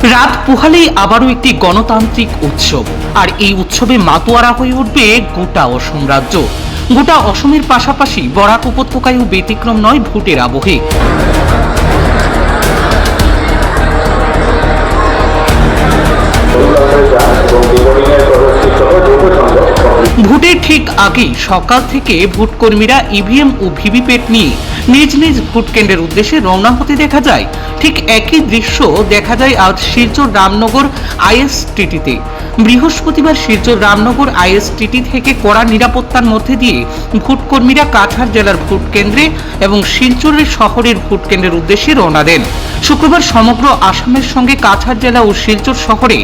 রাত পোহালেই আবারও একটি গণতান্ত্রিক উৎসব, আর এই উৎসবে মাতোয়ারা হয়ে উঠবে গোটা অসম রাজ্য। গোটা অসমের পাশাপাশি বরাক উপত্যকায়ও ব্যতিক্রম নয় ভোটের আবহে। ভোটের ঠিক আগেই সকাল থেকে ভোটকর্মীরা ইভিএম ও ভিভিপ্যাট নিয়ে নিজ নিজ ভোট কেন্দ্রের উদ্দেশ্যে রওনা হতে দেখা যায়। ঠিক একই দৃশ্য দেখা যায় আজ শিলচর রামনগর আইএসটিটিতে। বৃহস্পতিবার শিলচর রামনগর আইএসটিটি থেকে কড়া নিরাপত্তার মধ্যে দিয়ে ভোটকর্মীরা কাছাড় জেলার ভোট কেন্দ্রে এবং শিলচরের শহরের ভোট কেন্দ্রের উদ্দেশ্যে রওনা দেন। শুক্রবার সমগ্র আসামের সঙ্গে কাছাড় জেলা ও শিলচর শহরে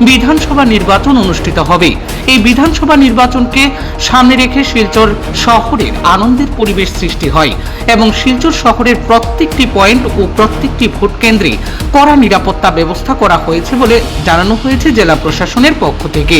বিধানসভা নির্বাচন অনুষ্ঠিত হবে। এই বিধানসভা নির্বাচনকে সামনে রেখে শিলচর শহরের আনন্দের পরিবেশ সৃষ্টি হয় এবং শিলচর শহরের প্রত্যেকটি পয়েন্ট ও প্রত্যেকটি ভোট কেন্দ্রে কড়া নিরাপত্তা ব্যবস্থা করা হয়েছে বলে জানানো হয়েছে জেলা প্রশাসনের পক্ষ থেকে।